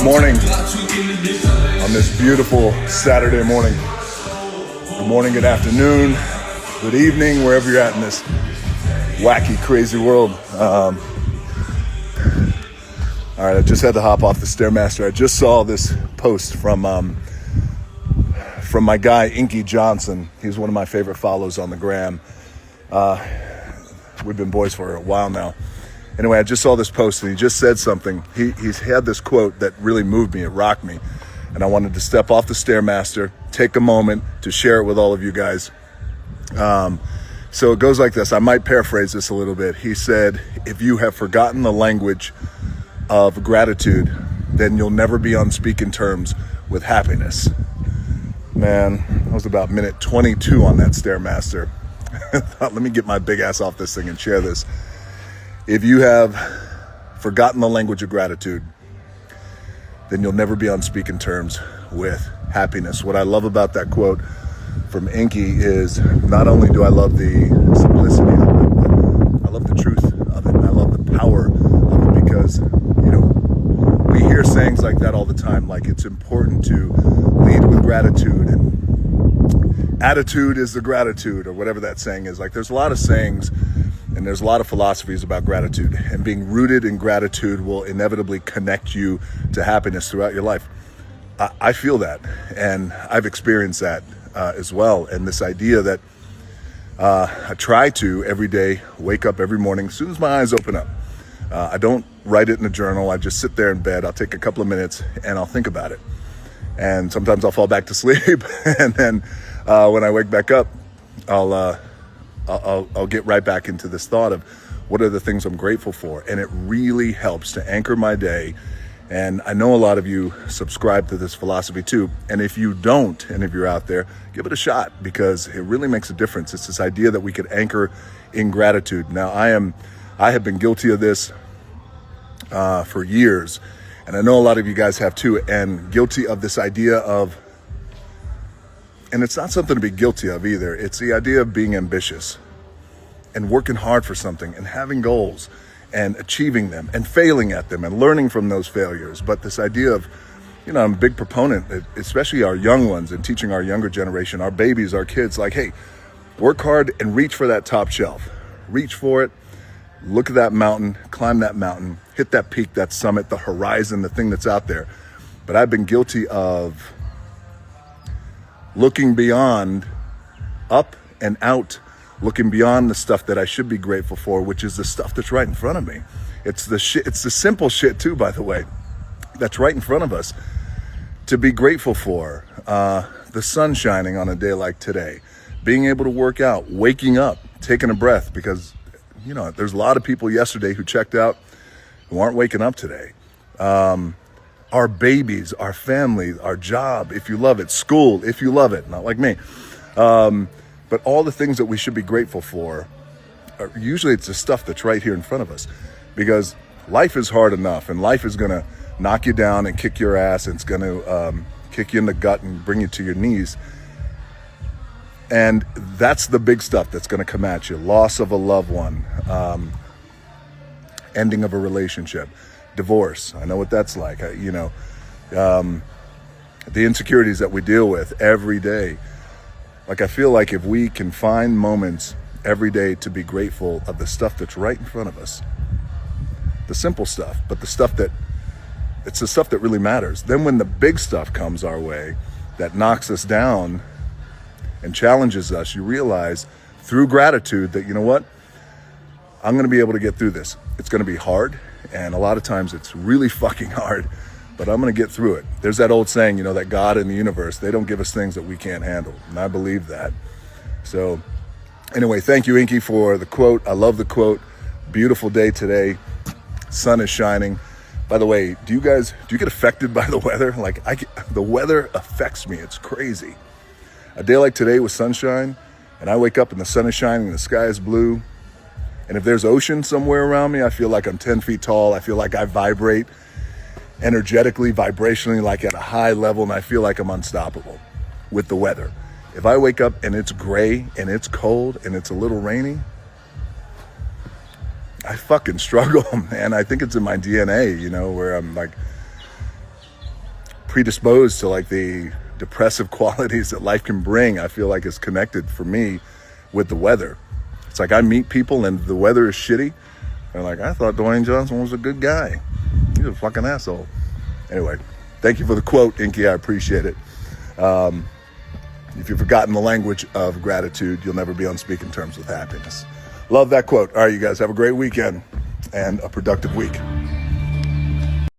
morning on this beautiful Saturday morning. Good morning, good afternoon, good evening, wherever you're at in this wacky, crazy world. All right, I just had to hop off the Stairmaster. I just saw this post from my guy, Inky Johnson. He's one of my favorite follows on the gram. We've been boys for a while now. Anyway, I just saw this post and he just said something. He's had this quote that really moved me. It rocked me. And I wanted to step off the Stairmaster, take a moment to share it with all of you guys. So it goes like this. I might paraphrase this a little bit. He said, if you have forgotten the language of gratitude, then you'll never be on speaking terms with happiness. Man, I was about minute 22 on that Stairmaster. I thought, let me get my big ass off this thing and share this. If you have forgotten the language of gratitude, then you'll never be on speaking terms with happiness. What I love about that quote from Inky is not only do I love the simplicity of it, but I love the truth of it. And I love the power of it because, we hear sayings like that all the time, like it's important to lead with gratitude and attitude is the gratitude or whatever that saying is. Like there's a lot of sayings and there's a lot of philosophies about gratitude, and being rooted in gratitude will inevitably connect you to happiness throughout your life. I feel that, and I've experienced that as well. And this idea that I try to every day wake up every morning as soon as my eyes open up. I don't write it in a journal. I just sit there in bed. I'll take a couple of minutes and I'll think about it. And sometimes I'll fall back to sleep, and then when I wake back up, I'll get right back into this thought of what are the things I'm grateful for. And it really helps to anchor my day. And I know a lot of you subscribe to this philosophy too. And if you don't, and if you're out there, give it a shot because it really makes a difference. It's this idea that we could anchor in gratitude. Now, I have been guilty of this for years. And I know a lot of you guys have too, and guilty of this idea of, and it's not something to be guilty of either. It's the idea of being ambitious and working hard for something and having goals and achieving them and failing at them and learning from those failures. But this idea of, I'm a big proponent, especially our young ones, and teaching our younger generation, our babies, our kids, like, hey, work hard and reach for that top shelf. Reach for it. Look at that mountain, climb that mountain, hit that peak, that summit, the horizon, the thing that's out there. But I've been guilty of looking beyond, up and out, looking beyond the stuff that I should be grateful for, which is the stuff that's right in front of me. It's the simple shit too, by the way, that's right in front of us to be grateful for. The sun shining on a day like today, being able to work out, waking up, taking a breath, because there's a lot of people yesterday who checked out who aren't waking up today. Our babies, our family, our job, if you love it, school, if you love it, not like me. But all the things that we should be grateful for, usually it's the stuff that's right here in front of us, because life is hard enough and life is going to knock you down and kick your ass, and it's going to kick you in the gut and bring you to your knees. And that's the big stuff that's going to come at you. Loss of a loved one, ending of a relationship, divorce. I know what that's like. The insecurities that we deal with every day. Like, I feel like if we can find moments every day to be grateful of the stuff that's right in front of us, the simple stuff, but it's the stuff that really matters. Then when the big stuff comes our way that knocks us down and challenges us, you realize through gratitude that, I'm going to be able to get through this. It's going to be hard. And a lot of times it's really fucking hard, but I'm going to get through it. There's that old saying, that God and the universe, they don't give us things that we can't handle. And I believe that. So anyway, thank you, Inky, for the quote. I love the quote. Beautiful day today. Sun is shining. By the way, do you get affected by the weather? Like, the weather affects me. It's crazy. A day like today with sunshine, and I wake up and the sun is shining and the sky is blue. And if there's ocean somewhere around me, I feel like I'm 10 feet tall. I feel like I vibrate energetically, vibrationally, like at a high level, and I feel like I'm unstoppable with the weather. If I wake up and it's gray and it's cold and it's a little rainy, I fucking struggle, man. I think it's in my DNA, where I'm like, predisposed to like the depressive qualities that life can bring, I feel like is connected for me with the weather. It's like I meet people and the weather is shitty. They're like, I thought Dwayne Johnson was a good guy. He's a fucking asshole. Anyway, thank you for the quote, Inky. I appreciate it. If you've forgotten the language of gratitude, you'll never be on speaking terms with happiness. Love that quote. All right, you guys have a great weekend and a productive week.